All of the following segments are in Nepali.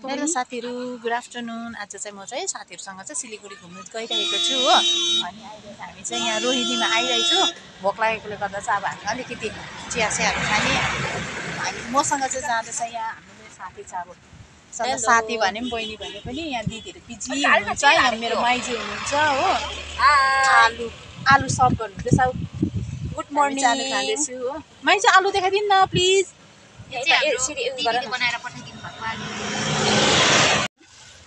हेलो साथीहरु, गुड आफ्टरनुन। आज चाहिँ म चाहिँ साथीहरुसँग चाहिँ सिलिगुडी घुम्न गइरहेको छु हो। अनि अहिले हामी चाहिँ यहाँ रोहिणीमा आइरहेको छु। भोक लागेकोले गर्दा चाहिँ अब हामी अलिकति चियासियाहरू खाने। अनि मसँग चाहिँ जाँदैछ यहाँ हाम्रो साथी छ। अब सबै साथी भने पनि बहिनी भने पनि यहाँ दिदीहरु बिजी हुनुहुन्छ। यहाँ मेरो माइजी हुनुहुन्छ हो। आलु सर्भ गर्नुहुँदैछ। गुड मर्निङ चालु खाँदैछु हो। माइजी आलु देखाइदिनु न प्लिज। बनाएर पठाइदिनु भएको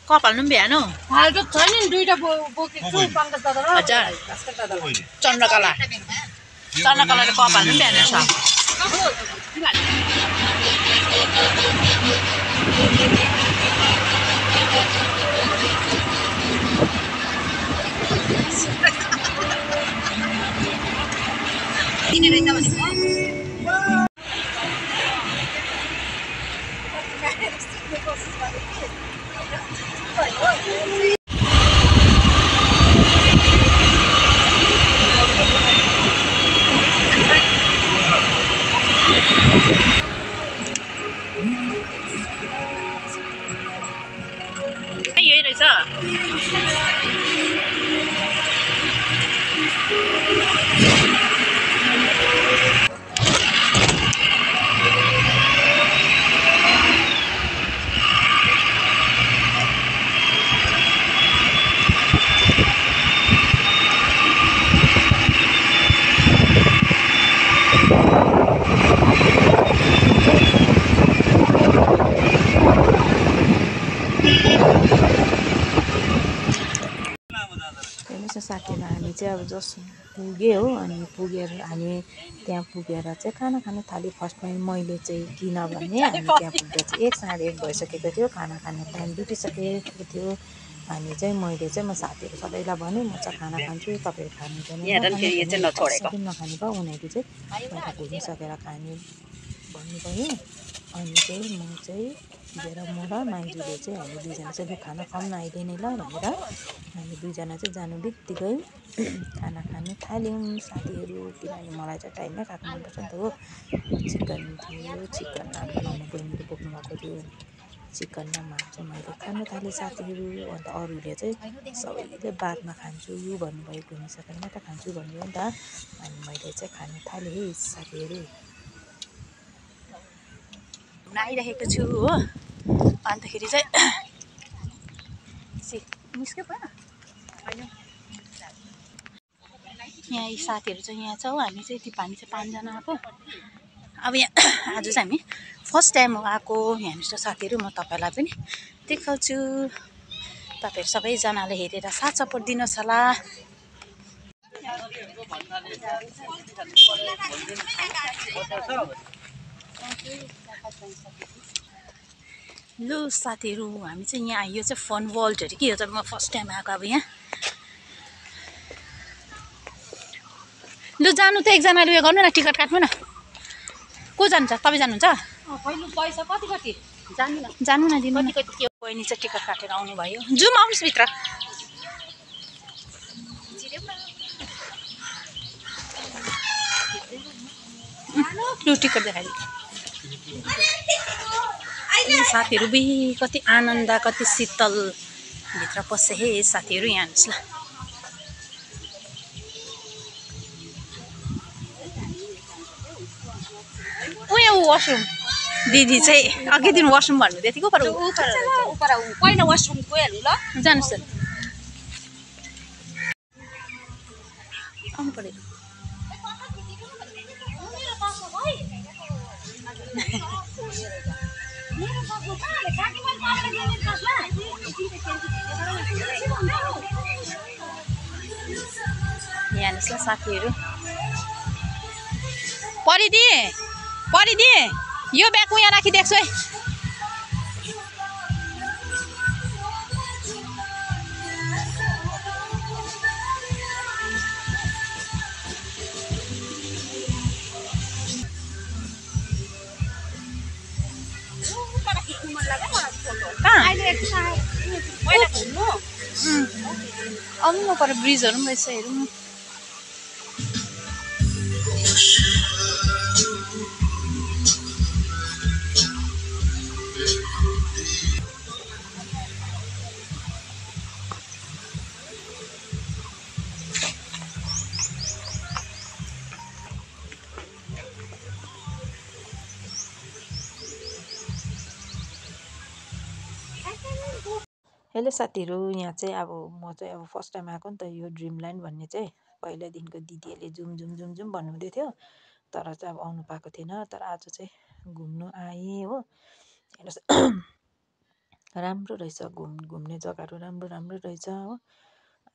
कप हाल्नु पनि भ्याएन हाल्नु छैन नि। दुईटा बोकेको छु पङ्कज दादा र चन्द्रकलाले कप हाल्नु पनि भ्याएन दिने रहेछ भनेको यही रहेछ। साथीहरु हामी चाहिँ अब जस पुग्यो हो। अनि पुगेर हामी त्यहाँ पुगेर चाहिँ खाना खान थाल्यो। फर्स्टमा मैले चाहिँ किनभने हामी त्यहाँ पुग्दा चाहिँ 1 साढे 1 भइसकेको थियो। खाना खाने टाइम बितिसकेको थियो। अनि चाहिँ मैले चाहिँ म साथीहरु सबैलाई भने म चाहिँ खाना खान्छु, तपाईहरु खानुहुन्छ भने नखाने भयो। उनीहरु चाहिँ यता घुमिसकेर खाने भन्नुभयो। अनि चाहिँ म चाहिँ पुगेर म र माइजूले चाहिँ हामी दुईजना चाहिँ खाना खाउँ न अहिले नै ल भनेर हामी दुईजना चाहिँ जानु बित्तिकै खाना खानु थाल्यौँ साथीहरु। किनभने मलाई चाहिँ टाइममै खाएको मनपर्छ नि त हो। चिकन थियो, चिकन हाम्रो बहिनीले बोक्नु भएको थियो। चिकन र मासु चाहिँ मैले खानु थालेँ साथीहरु। अन्त अरूले चाहिँ सबैले बादमा खान्छु भन्नुभयो, घुमिसकेर मात्र खान्छु भन्नुभयो नि त। अनि मैले चाहिँ खानु थालेँ है साथीहरु। आइरहेको छु हो। अन्तखेरि चाहिँ यहाँ यी साथीहरु चाहिँ यहाँ छ हो। हामी चाहिँ यति हामी चाहिँ 5 जना आएको। अब यहाँ आज चाहिँ हामी फर्स्ट टाइम आएको यहाँनिर साथीहरु। म तपाईहरुलाई पनि देखाउँछु। तपाईहरु सबैजनाले हेरेर साथ सपोर्ट दिनुहोस् होला। लु साथीहरु हामी चाहिँ यहाँ यो चाहिँ फन वर्ल्ड हो कि। यो चाहिँ म फर्स्ट टाइम आएको अब यहाँ। लु जानु त एकजनाले उयो गर्नु न, टिकट काट्नु न। को जान्छ? तपाईँ जानुहुन्छ? पैसा कति जानु न दिनु न। बहिनी चाहिँ टिकट काटेर आउनु भयो। जाउँ आउनुहोस् भित्र। लु टिकट देखाइदिनु साथीहरु। बे कति आनन्द, कति शीतल भित्र पसे हे साथीहरु। यहाँ हेर्नुस् ल। उयो वाशरुम दिदी चाहिँ अघि दिन वाशरुम भन्नु दिएको थियो। पहिला वाशरुम गइहाल्नु ल। जानुस् त आउनु पर्यो। यहाँ हेर्नुस् ल साथीहरु। परिदिए यो ब्याग यहाँ राखिदिएको छु है। आउनु पर ब्रिजहरु पनि रहेछ हेरौँ। हेलो साथीहरू, यहाँ चाहिँ अब म चाहिँ अब फर्स्ट टाइम आएको नि त यो ड्रिमल्यान्ड भन्ने चाहिँ। पहिल्यैदेखिको दिदीहरूले जुम जुम जुम जुम भन्नुहुँदै थियो, तर चाहिँ अब आउनु पाएको थिएन। तर आज चाहिँ घुम्नु आएँ हो। हेर्नुहोस् राम्रो रहेछ, घुम्ने जग्गाहरू राम्रो राम्रो रहेछ हो।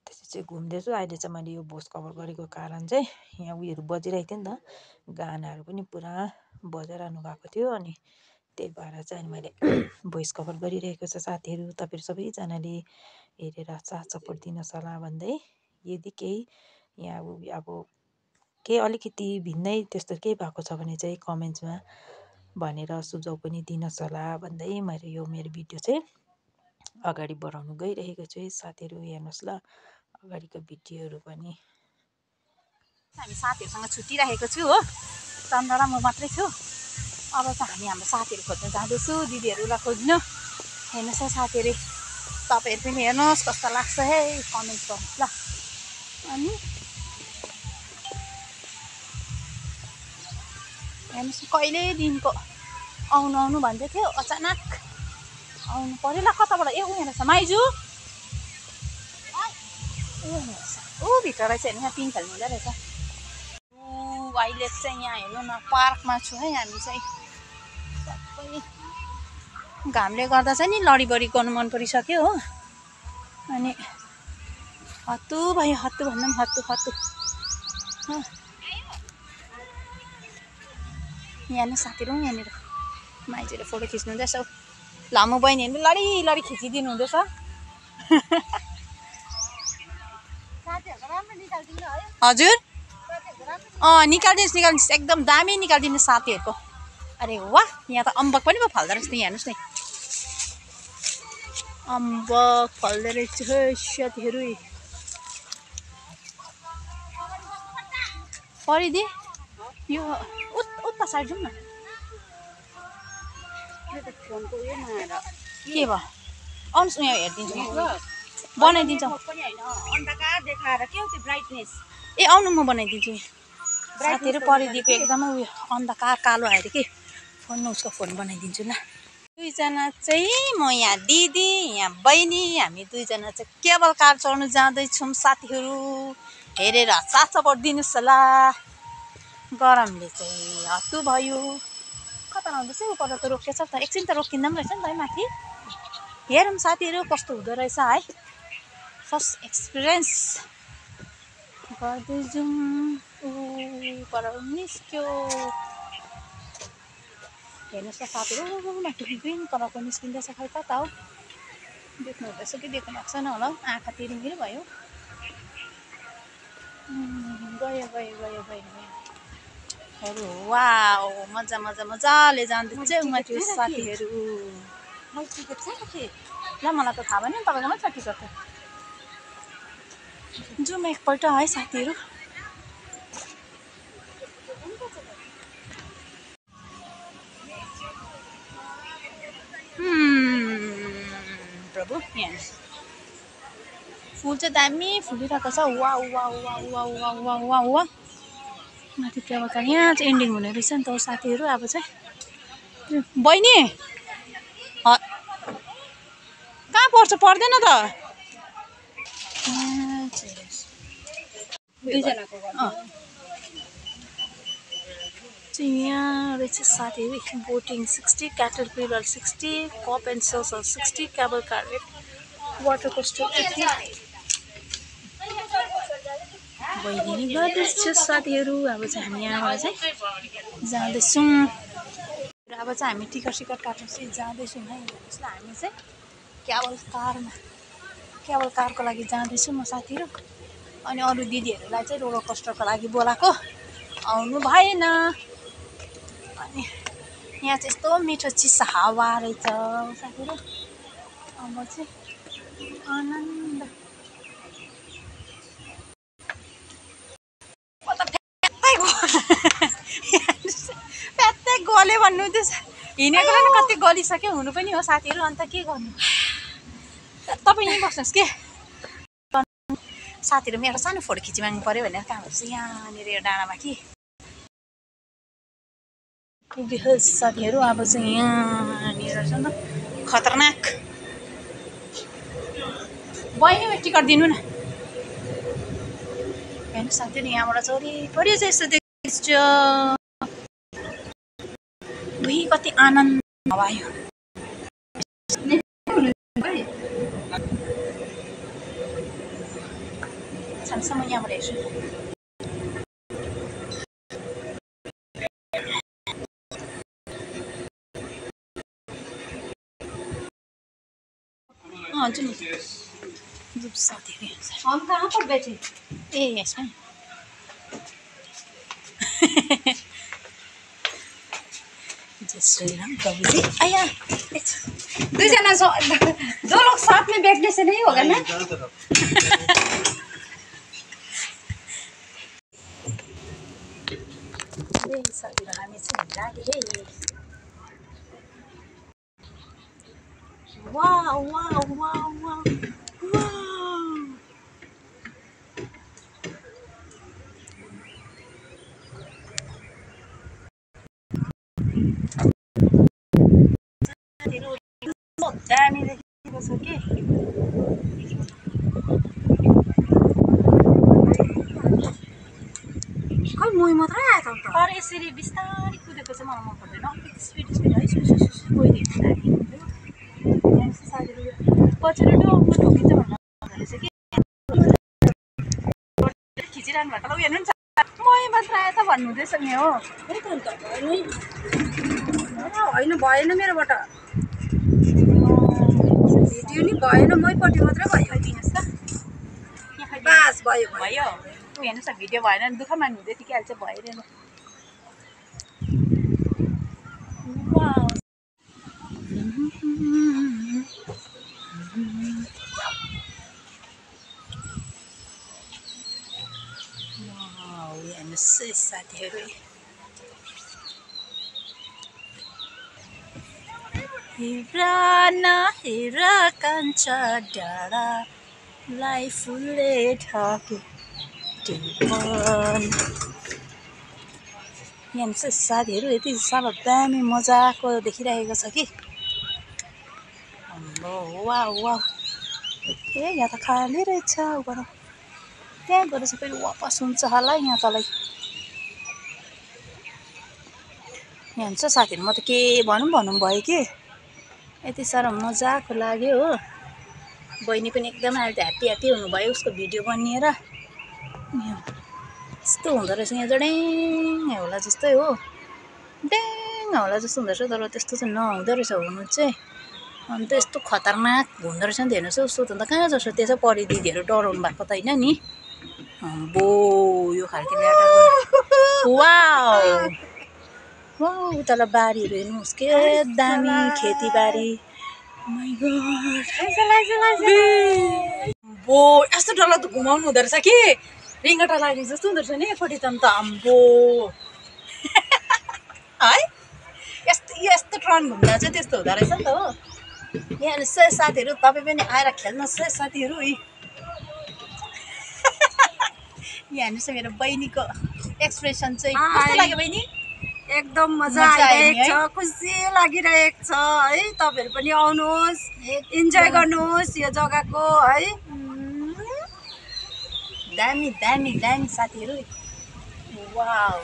त्यसपछि चाहिँ घुम्दैछु। अहिले चाहिँ मैले यो भोइस कभर गरेको कारण चाहिँ यहाँ उयोहरू बजिरहेको थियो नि त, गानाहरू पनि पुरा बजाइरहनु भएको थियो। अनि त्यही भएर चाहिँ अनि मैले भोइस कभर गरिरहेको छ। साथीहरू तपाईँहरू सबैजनाले हेरेर साथ सपोर्ट दिनुहोस् होला भन्दै, यदि केही यहाँ अब केही अलिकति भिन्नै त्यस्तो केही भएको छ भने चाहिँ कमेन्ट्समा भनेर सुझाउ पनि दिनुहोस् होला भन्दै मैले यो मेरो भिडियो चाहिँ अगाडि बढाउनु गइरहेको छु। साथीहरू हेर्नुहोस् ल अगाडिको भिडियोहरू पनि। हामी साथीहरूसँग छुट्टिरहेको छु हो, चन्द्र र म मात्रै छु। अब चाहिँ हामी हाम्रो साथीहरू खोज्न जाँदैछु, दिदीहरूलाई खोज्नु। हेर्नुहोस् है साथीहरू, तपाईँहरू पनि हेर्नुहोस् कस्तो लाग्छ है, कमेन्ट गर्नुहोस् ल। अनि हेर्नुहोस् कहिलेदेखिको आउनु आउनु भन्दै थियो, अचानक आउनु पऱ्यो ल। कताबाट ए ऊ हेर्नुहोस् माइजू, ऊ भित्र रहेछ हेर्नु, यहाँ पिङ खेल्नु हुँदो रहेछ। अहिले चाहिँ यहाँ हेर्नु न पार्कमा छु है हामी चाहिँ। सबै घामले गर्दा चाहिँ नि लडीबडी गर्नु मन परिसक्यो हो। अनि हत्तु भयो, हत्तु भन्दा पनि हत्तु हत्तु। यहाँ साथीहरू यहाँनिर माइजूले फोटो खिच्नु हुँदैछ। लामो बहिनीहरू लडी लडी खिचिदिनु हुँदैछ। हजुर निकालिदिनुहोस् एकदम दामी निकालिदिनुहोस् साथीहरूको। अरे वाह, यहाँ त अम्बक पनि पो फल्दो रहेछ नि, हेर्नुहोस् नि अम्बक फल्दो रहेछ साथीहरू। परिदि यो उता साइड जाउँ न। के भयो आउनुहोस् यहाँ हेरिदिन्छु, बनाइदिन्छ। ए आउनु म बनाइदिन्छु। साथीहरू परिदिएको एकदमै उयो अन्धकार कालो आयो अरे कि, फोनमा उसको फोन बनाइदिन्छु ल। दुईजना चाहिँ म यहाँ दिदी यहाँ बहिनी, हामी दुईजना चाहिँ केबल कार चढ्नु जाँदैछौँ साथीहरू। हेरेर साथ सपोर्ट दिनुहोस् होला। गरमले चाहिँ हत्तु भयो। कता लाउँदैछ उपर त रोकिएछ त, एकछिन त रोकिँदा पनि रहेछ नि त है माथि। हेरौँ साथीहरू कस्तो हुँदो रहेछ है, फर्स्ट एक्सपिरियन्स गर्दै जाउँ। पर निस्क्यो हेर्नुहोस् न साथीहरू, माथि ग्रिन कलरको निस्किँदैछ। खै कता हो, देख्नु हुँदैछ कि देख्नु भएको छैन होला, आँखा तिरिमिर भयो। गयो गयो गयो गयो गयो। वाउ मजा मजा मजाले जाँदैछ माथि साथीहरू। ल मलाई त थाहा भएन नि तपाईँकोमा छ टिकट त। जाउँ एकपल्ट है साथीहरू। प्रभु यहाँ फुल चाहिँ दामी फुलिरहेको छ। Wow wow wow wow wow wow wow wow. माथि केबल कार यहाँ चाहिँ एन्डिङ हुने रहेछ नि त साथीहरू। अब चाहिँ बहिनी कहाँ पर्छ, पर्दैन त दुईजनाको चाहिँ यहाँ रहेछ साथीहरू। Boating 60, caterpillar 60, cup and saucer 60, cable car water coaster 80। भइदिने गर्दैछ साथीहरू। अब चाहिँ हामी यहाँबाट चाहिँ जाँदैछौँ। अब चाहिँ हामी टिकट सिकट काट्नु चाहिँ जाँदैछौँ है। हेर्नुहोस् न हामी चाहिँ केबल कारको लागि जाँदैछौँ म साथीहरू। अनि अरू दिदीहरूलाई चाहिँ रोलर कोस्टरको लागि बोलाएको, आउनु भएन। अनि यहाँ चाहिँ यस्तो मिठो चिसो हावा रहेछ साथीहरू। अब चाहिँ आनन्द फ्यात्तै गल्यो भन्नु हुँदैछ। हिँडेको पनि कति गलिसक्यो हुनु पनि हो साथीहरू। अन्त के गर्नु, तपाईँ यहीँ बस्नुहोस् के। साथीहरू मेरो सानो फोटो खिचिमाग्नु पऱ्यो भनेर कहाँ भन्छ यहाँनिर यो डाँडामा कि। साथीहरू अब चाहिँ यहाँनिर छ नि खतरनाक बहिनी टिकट दिनु न हेर्नु साथीहरू यहाँबाट चाहिँ वरिपरि चाहिँ यस्तो देखिन्छ कति आनन्द भयो छानसम्म यहाँबाट हेर्छु हजुर साथीहरू हम कहाँ पर बैठे ए यसमा जय श्री राम प्रभु जी आया दुईजना दो लोग साथ में बैठने से नहीं होगा ना साथीहरू हामी चाहिँ गाडी है वाउ वाउ वाउ वाउ दामी देखिएको छ कि खै मै मात्रै आयो त तर यसरी बिस्तारै कुदेको चाहिँ मलाई मन पर्दैन अलिकति स्पिड है गइदिएको साथीहरू पछाडि डोको ठोकिन्छ भन्नु रहेछ कि खिचिरहनु भएको ल हेर्नु नि मै मात्र आयो त भन्नु हुँदैछ नि हो है त अन्त होइन भएन मेरोबाट भिडियो नि भएन मैपट्टि मात्रै भयो दिनुहोस् त बास भयो भयो हेर्नुहोस् न भिडियो भएन भने दुःख मान्नु हुँदै टिकिहाल्छ भइरहेन हेर्नुहोस् साथीहरू हेरा न हेरा कान्छा डाँडालाई फुलले ढाके हेर्नुहोस् साथीहरू यति साह्रो दामी मजाको देखिरहेको छ कि हाम्रो वाउ वाउ ए यहाँ त खाली रहेछ उबाट त्यहाँ गएर चाहिँ फेरि वापस हुन्छ होला यहाँ तलै यहाँ हुन्छ साथीहरू म त के भनौँ भयो कि यति साह्रो मजाको लाग्यो हो बहिनी पनि एकदम अहिले त ह्याप्पी ह्याप्पी हुनुभयो उसको भिडियो बनिएर यस्तो हुँदो रहेछ यहाँ जडेङ होला जस्तै हो ड्याङ होला जस्तो हुँदो रहेछ तर त्यस्तो चाहिँ नहुँदो रहेछ हुनु चाहिँ अन्त यस्तो खतरनाक हुँदो रहेछ नि त हेर्नुहोस् उसो त अन्त कहाँ जस्तो त्यसो परिदिदीहरू डराउनु भएको त होइन नि बो यो खालको ल्याटर वाउ वाउ उतालाई बारीहरू हेर्नुहोस् के दामी खेतीबारी बो यस्तो डरलाई त घुमाउनु हुँदो रहेछ कि रिङ्गटा लाग्ने जस्तो हुँदो रहेछ नि एकपट्टि त अन्त आम्बो है यस्तो यस्तो टर्न घुम्दा चाहिँ त्यस्तो हुँदो रहेछ नि त हो यहाँ हेर्नुहोस् साथीहरू तपाईँ पनि आएर खेल्नुहोस् है साथीहरू यहाँ हेर्नुहोस् मेरो बहिनीको एक्सप्रेसन चाहिँ कस्तो लाग्यो बहिनी एकदम मजा आइरहेको छ खुसी लागिरहेको छ है तपाईँहरू पनि आउनुहोस् इन्जोय गर्नुहोस् यो जग्गाको है दामी दामी दामी साथीहरू वाउ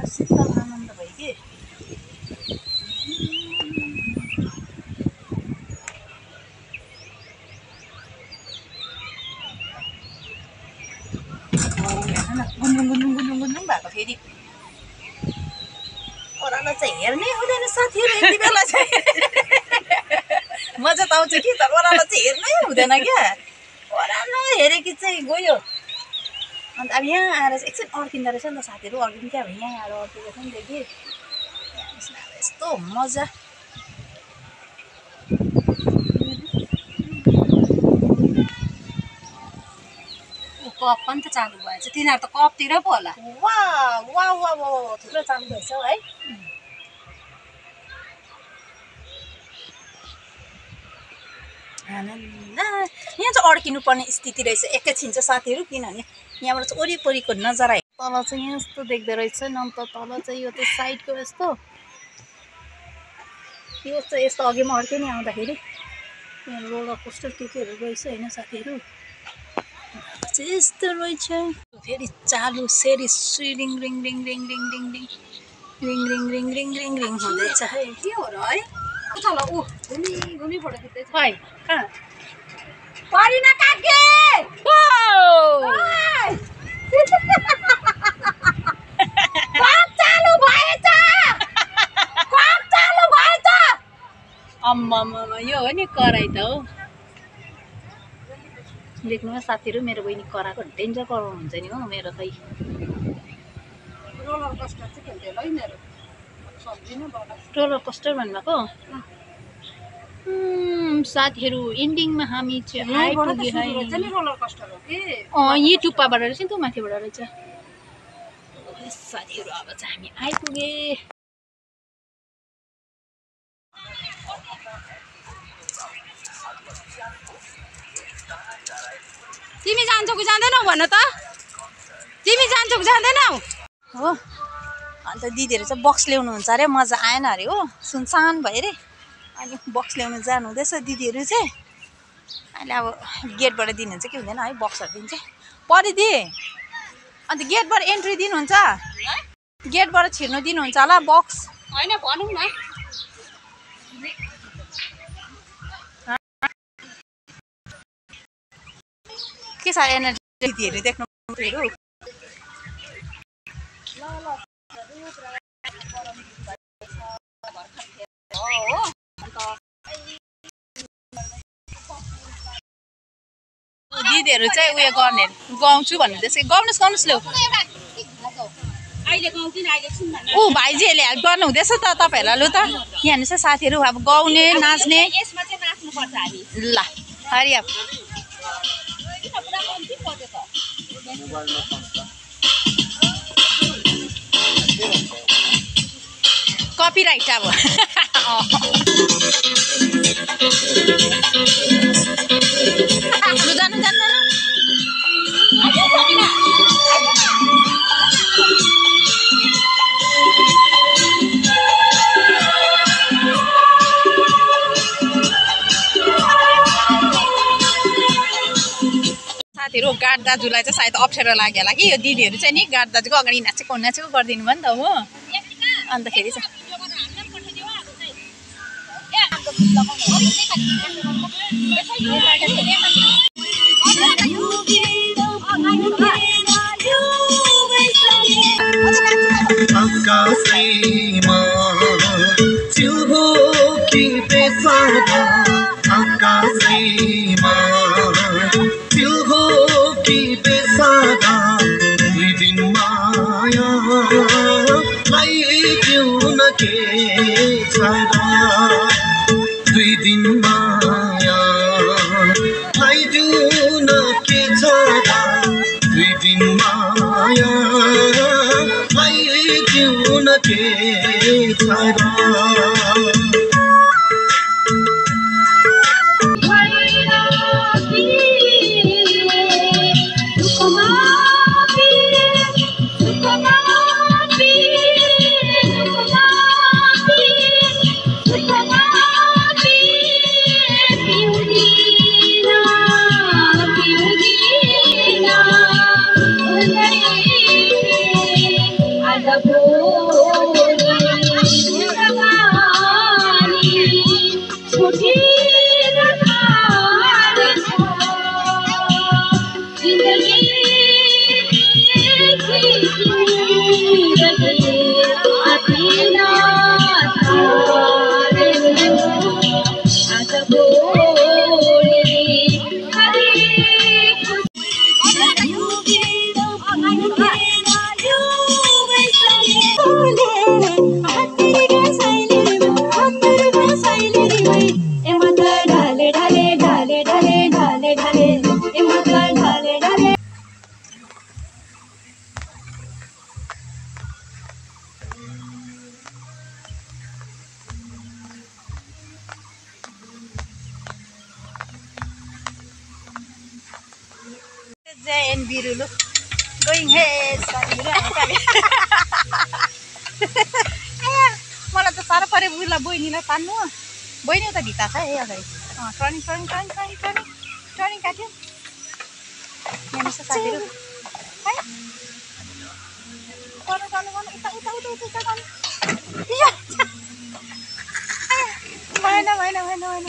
शीतल आनन्द भयो कि गुन्डुङ गुन्डुङ गुन्डुङ गुन्डुङ भएको फेरि ओह्रालो चाहिँ हेर्नै हुँदैन साथीहरू यति बेला चाहिँ मजा त आउँछ कि तर ओह्रालो चाहिँ हेर्नै हुँदैन क्या ओह्रालो हेरेकी चाहिँ गयो अन्त अब यहाँ आएर चाहिँ एकछिन अड्किँदो रहेछ नि त साथीहरू अड्किनु क्या अब यहाँ आएर अड्केको छ नि त कि यस्तो मजा कप पनि त चालु भएछ तिनीहरू त कपतिर पो होला वा वा वा वा थुप्रो चालु भएछ है आनन्द यहाँ चाहिँ अड्किनु पर्ने स्थिति रहेछ एकैछिन चाहिँ साथीहरू किनभने यहाँबाट चाहिँ वरिपरिको नजारा तल चाहिँ यस्तो देख्दो रहेछ न त तल चाहिँ यो चाहिँ साइडको यस्तो यो चाहिँ यस्तो अघि म अड्केँ नि आउँदाखेरि यहाँ रोलर कोस्टर केहरू रहेछ होइन साथीहरू चाहिँ यस्तो रहेछ फेरि चालु सेरी ring ring ring ring ring ring ring ring ring ring ring ring ring हुँदैछ है के हो र है चल ऊ घुमी फोटो खिच्दैछ है कहाँ परिना काके अम्मा यो हो नि कराई त हो देख्नु साथीहरू मेरो बहिनी कराएको डेन्जर कराउनुहुन्छ नि हो मेरो खै रोलर कोस्टर चाहिँ खेल्दै ल यिनीहरू सक्दिनँ बडा रोलर कोस्टर भन्नुभएको साथीहरू एन्डिङमा हामी चाहिँ आइपुगे है नि रोलर कोस्टर हो कि युट्युबबाट रहेछ नि त माथिबाट रहेछ साथीहरू अब चाहिँ हामी आइपुगे तिमी जान्छौ कि जाँदैनौ भन त तिमी जान्छौ कि जाँदैनौ हो अन्त दिदीहरू चाहिँ बक्स ल्याउनुहुन्छ अरे मजा आएन अरे हो सुनसान भयो अरे अनि बक्स ल्याउनु जानु हुँदैछ दिदीहरू चाहिँ अहिले अब गेटबाट दिनुहुन्छ कि हुँदैन है बक्सहरू दिन्छ परिदि अन्त गेटबाट एन्ट्री दिनुहुन्छ गेटबाट छिर्नु दिनुहुन्छ होला बक्स होइन भनौँ न के छ एनर्जी दिदीहरू देख्नु दिदीहरू चाहिँ उयो गर्ने गाउँछु भन्नुहुँदैछ गाउनुहोस् ल्याउ ऊ भाइजीहरूले हेल्प गर्नु हुँदैछ त तपाईँहरूलाई लु त यहाँ हेर्नुहोस् साथीहरू अब गाउने नाच्ने ल हरि अब कपिराइट अब जानु साथीहरू गार्ड दाजुलाई चाहिँ सायद अप्ठ्यारो लाग्यो होला कि यो दिदीहरू चाहिँ नि गार्ड दाजुको अगाडि नाचेको गरिदिनु भयो नि त हो अन्तखेरि चाहिँ आकाशैमा चिउकी बेसादा आकाशैमा चिउकी बेसादा दुई दिन मायालाई जिउन के छाडा दुई दिन मायालाई जिउन के छाडा दुई दिन मायालाई जिउन के छाडा and Birulu going hey मलाई त साह्रो पऱ्यो बुला बहिनीलाई तान्नु बहिनी त भित्ता छ है अगाडि turning turning turning turning turning turning काट्यो यहाँ छ साथीहरू है गर्नु गर्नु गर्नु उता उता उता उता उता गर्नु भएन भएन भएन भएन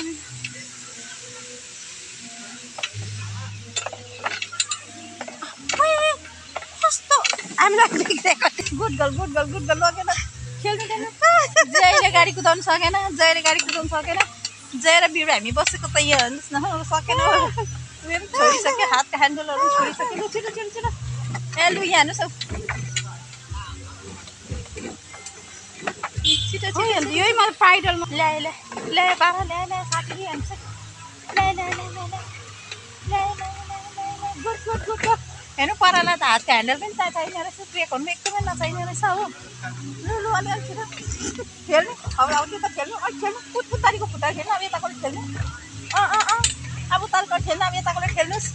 कस्तो हामीलाई गुड गर्ल लगेन खेल्नु खेल्नु जयले गाडी कुदाउनु सकेन जय र बिरु हामी बसेको त यहाँ हेर्नुहोस् न सकेन मेरो छोडिसक्यो हातको ह्यान्डलहरू छोडिसक्यो लु छिटो छिटो छिटो ए लु यहाँ हेर्नुहोस् हौ छिटो छिटो यही मलाई पाइडलमा ल्याए ल्याए बाह्र ल्याए साथी हान्छ ल्याए गुड हेर्नु परालाई त हातको ह्यान्डल पनि चाहिने रहेछ ब्रेकहरू पनि एकदमै नचाहिने रहेछ हो लु अलिअलि छिटो खेल्नु अब त्यो त खेल्नु खेल्नु पुत्तारीको खुट्टा खेल्नु अब यताबाट खेल्नु अब उताबाट खेल्नु अब यताबाट खेल्नुहोस्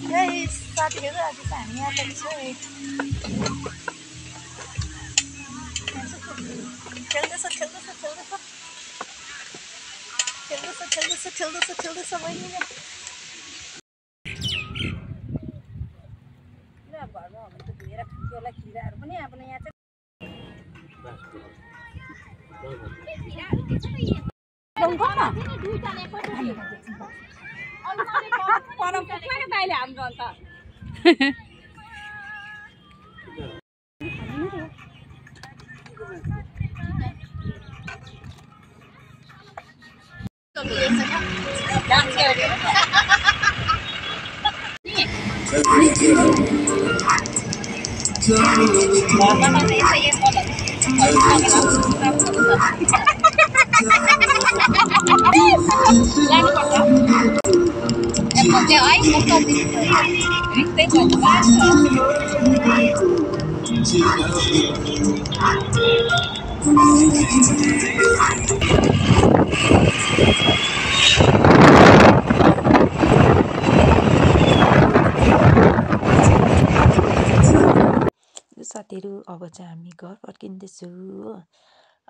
यही साथीहरू आज त हामी यहाँ पनि छौँ खेल्दैछ बहिनीले घरमा हो भने त धोएर खान्थ्यो होला खिराहरू पनि अब यहाँ चाहिँ साथीहरू अब चाहिँ हामी घर फर्किँदैछु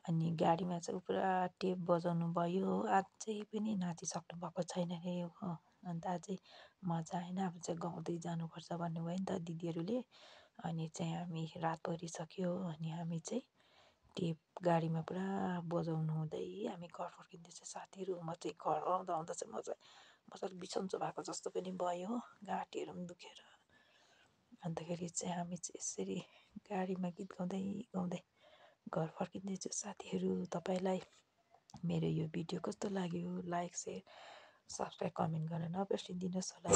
अनि गाडीमा चाहिँ पुरा टेप बजाउनु भयो आज चाहिँ पनि नाचिसक्नु भएको छैन अरे हो अन्त अझै मजा आएन अब चाहिँ गाउँदै जानुपर्छ भन्नुभयो नि त दिदीहरूले अनि चाहिँ हामी रात परिसक्यो अनि हामी चाहिँ टेप गाडीमा पुरा बजाउनु हुँदै हामी घर फर्किँदैछ साथीहरू म चाहिँ घर आउँदा चाहिँ मजाले बिसन्चो भएको जस्तो पनि भयो घाँटीहरू पनि दुखेर अन्तखेरि चाहिँ हामी चाहिँ यसरी गाडीमा गीत गाउँदै घर फर्किँदैछु साथीहरू तपाईँलाई मेरो यो भिडियो कस्तो लाग्यो लाइक सेयर सब्सक्राइब कमेन्ट गरेर नबिर्सिदिनुहोस् होला